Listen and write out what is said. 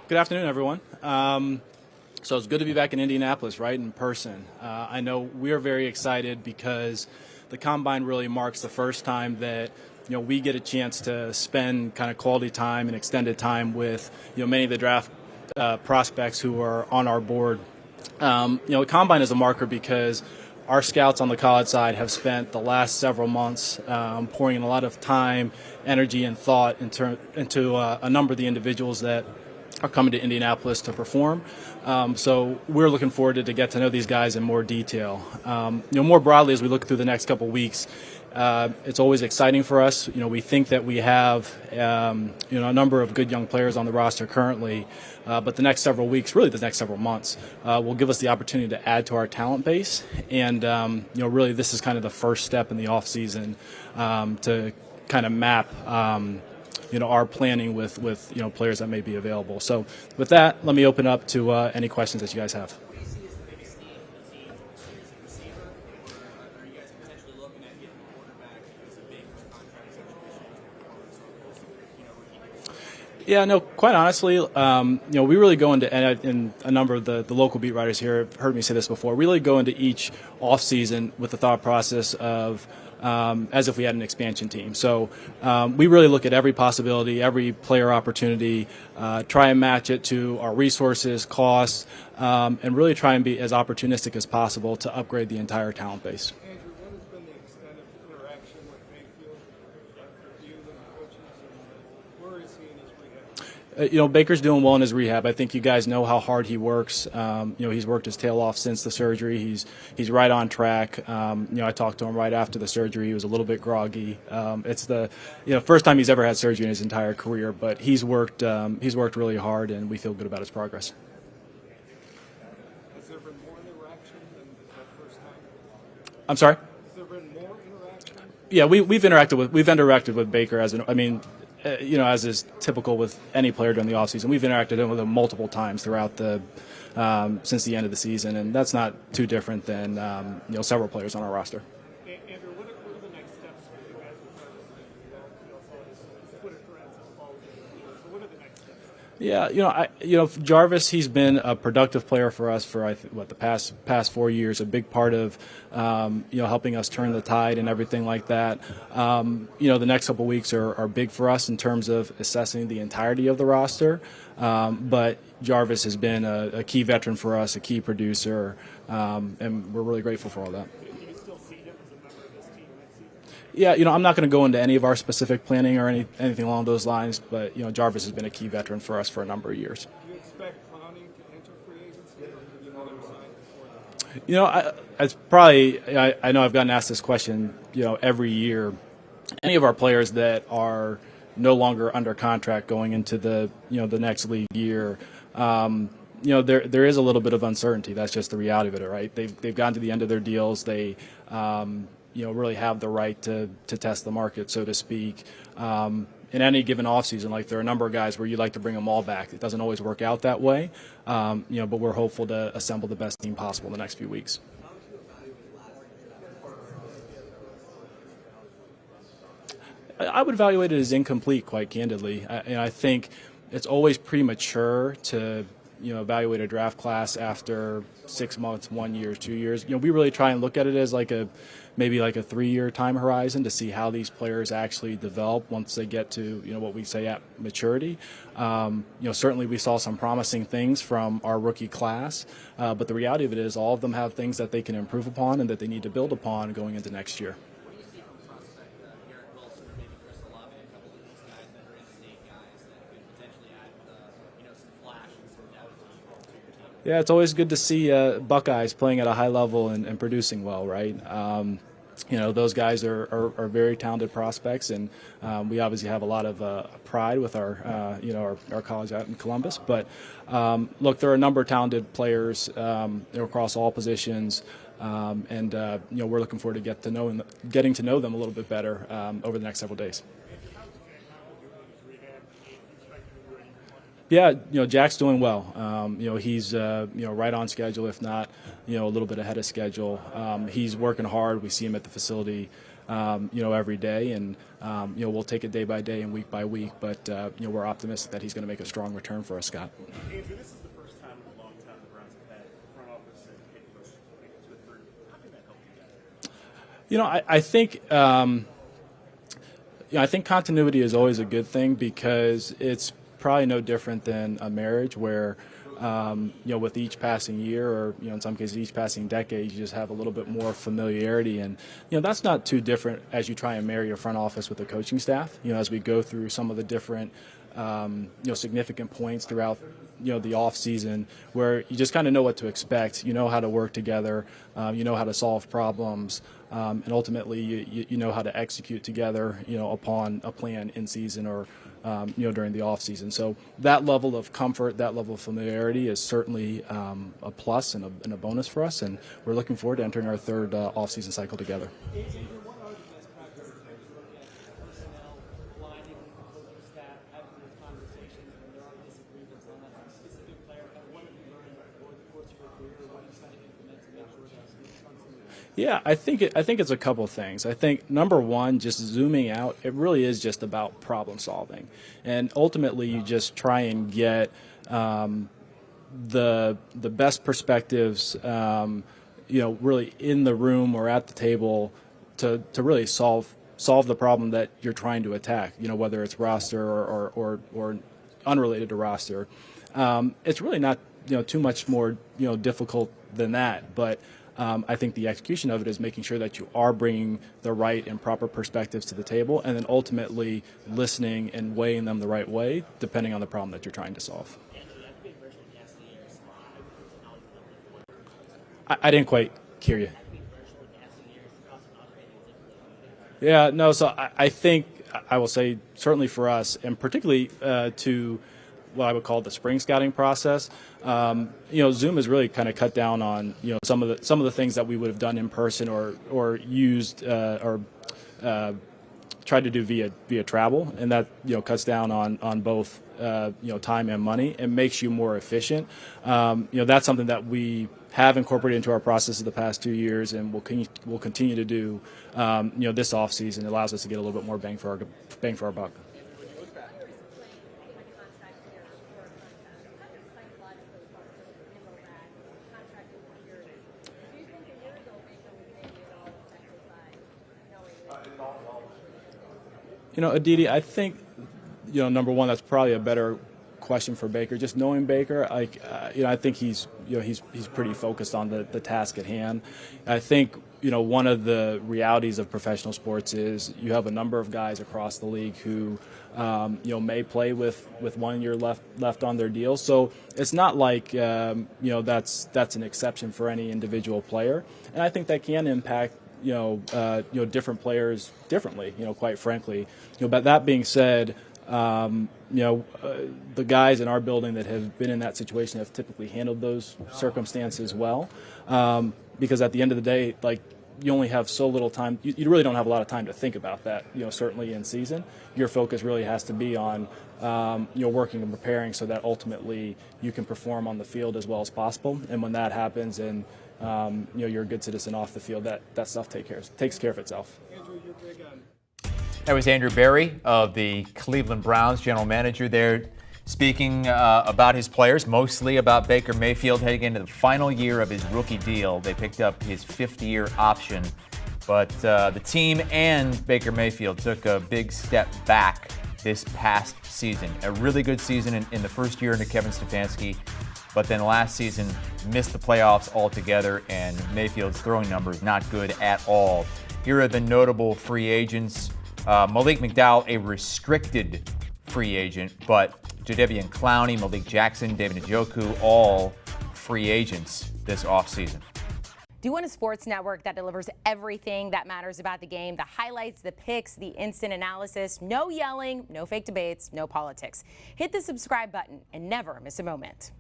Good afternoon, everyone. So it's good to be back in Indianapolis, right, in person. I know we're very excited because the Combine really marks the first time that we get a chance to spend kind of quality time and extended time with many of the draft prospects who are on our board. The Combine is a marker because our scouts on the college side have spent the last several months pouring in a lot of time, energy, and thought into a number of the individuals that are coming to Indianapolis to perform. So we're looking forward to get to know these guys in more detail. More broadly, as we look through the next couple of weeks, it's always exciting for us. We think that we have a number of good young players on the roster currently, but the next several weeks, really the next several months, will give us the opportunity to add to our talent base. And really, this is kind of the first step in the offseason to kind of map our planning with players that may be available. So with that, let me open up to any questions that you guys have. Yeah, no, quite honestly, we really go into, and a number of the local beat writers here have heard me say this before, we really go into each offseason with the thought process of as if we had an expansion team. So we really look at every possibility, every player opportunity, try and match it to our resources, costs, and really try and be as opportunistic as possible to upgrade the entire talent base. Andrew, what has been the extent of interaction with Mayfield, you and the coaches, and where is he in his rehab? Baker's doing well in his rehab. I think you guys know how hard he works. He's worked his tail off since the surgery. He's right on track. I talked to him right after the surgery. He was a little bit groggy. It's the first time he's ever had surgery in his entire career, but he's worked really hard, and we feel good about his progress. Has there been more interaction than that first time? I'm sorry? Has there been more interaction? Yeah, we've interacted with Baker as is typical with any player during the offseason. We've interacted with him multiple times throughout since the end of the season, and that's not too different than several players on our roster. Andrew, what are the next steps for you guys with Jarvis? What are the next steps? Yeah, Jarvis, he's been a productive player for us for the past 4 years. A big part of helping us turn the tide and everything like that. The next couple of weeks are big for us in terms of assessing the entirety of the roster. But Jarvis has been a key veteran for us, a key producer, and we're really grateful for all that. Do you still see him as a member of this team next season? Yeah, I'm not going to go into any of our specific planning or anything along those lines, but Jarvis has been a key veteran for us for a number of years. Do you expect Clowney to enter free agency, or will you let him sign before that? I know I've gotten asked this question, every year. Any of our players that are no longer under contract going into the next league year, there is a little bit of uncertainty. That's just the reality of it, right? They've gotten to the end of their deals. They really have the right to test the market, so to speak. In any given offseason, like there are a number of guys where you'd like to bring them all back. It doesn't always work out that way, but we're hopeful to assemble the best team possible in the next few weeks. I would evaluate it as incomplete, quite candidly. I think it's always premature to evaluate a draft class after 6 months, 1 year, 2 years. We really try and look at it as maybe a 3-year time horizon to see how these players actually develop once they get to what we say at maturity. Certainly we saw some promising things from our rookie class, but the reality of it is all of them have things that they can improve upon and that they need to build upon going into next year. Yeah, it's always good to see Buckeyes playing at a high level and producing well, right? Those guys are very talented prospects, and we obviously have a lot of pride with our college out in Columbus. But look, there are a number of talented players across all positions, and we're looking forward to getting to know them a little bit better over the next several days. Yeah, Jack's doing well. He's right on schedule, if not a little bit ahead of schedule. He's working hard. We see him at the facility every day, and we'll take it day by day and week by week. But we're optimistic that he's going to make a strong return for us, Scott. Andrew, this is the first time in a long time the Browns have had front office and head coach make it to a third. How can that help you guys? I think continuity is always a good thing, because it's probably no different than a marriage where, with each passing year, or in some cases each passing decade, you just have a little bit more familiarity, and that's not too different as you try and marry your front office with the coaching staff. As we go through some of the different significant points throughout the off season, where you just kind of know what to expect, how to work together, how to solve problems, and ultimately you know how to execute together, upon a plan in season or during the off season. So that level of comfort, that level of familiarity is certainly a plus and a bonus for us, and we're looking forward to entering our third off season cycle together. What are the best practices as you look at personnel, aligning with the coaching staff, having those conversations when there are disagreements on that specific player? What have you learned over the course of your career? What are you trying to implement to make sure that it's smooth? Yeah, I think it's a couple of things. I think number one, just zooming out, it really is just about problem solving, and ultimately you just try and get the best perspectives, really in the room or at the table to really solve the problem that you're trying to attack. Whether it's roster or unrelated to roster, it's really not too much more difficult than that, but. I think the execution of it is making sure that you are bringing the right and proper perspectives to the table, and then ultimately listening and weighing them the right way, depending on the problem that you're trying to solve. I didn't quite hear you. Yeah, no, so I think I will say certainly for us, and particularly to what I would call the spring scouting process, Zoom has really kind of cut down on some of the things that we would have done in person or used or tried to do via travel, and that cuts down on both time and money and makes you more efficient. That's something that we have incorporated into our process of the past 2 years, and we'll continue to do this off season. It allows us to get a little bit more bang for our buck. Aditi, I think, number one, that's probably a better question for Baker. Just knowing Baker, I think he's pretty focused on the task at hand. I think, one of the realities of professional sports is you have a number of guys across the league who, may play with 1 year left on their deal. So it's not like, that's an exception for any individual player. And I think that can impact different players differently, quite frankly. But that being said, the guys in our building that have been in that situation have typically handled those circumstances well. Because at the end of the day, you only have so little time. You really don't have a lot of time to think about that, certainly in season. Your focus really has to be on, working and preparing so that ultimately you can perform on the field as well as possible. And when that happens and you're a good citizen off the field, that stuff takes care of itself. Andrew, you're big on. That was Andrew Berry of the Cleveland Browns, general manager there, speaking about his players, mostly about Baker Mayfield heading into the final year of his rookie deal. They picked up his fifth-year option, but the team and Baker Mayfield took a big step back this past season. A really good season in the first year under Kevin Stefanski, but then last season missed the playoffs altogether, and Mayfield's throwing numbers not good at all. Here are the notable free agents. Malik McDowell, a restricted free agent, but Jadeveon Clowney, Malik Jackson, David Njoku, all free agents this offseason. Do you want a sports network that delivers everything that matters about the game? The highlights, the picks, the instant analysis, no yelling, no fake debates, no politics. Hit the subscribe button and never miss a moment.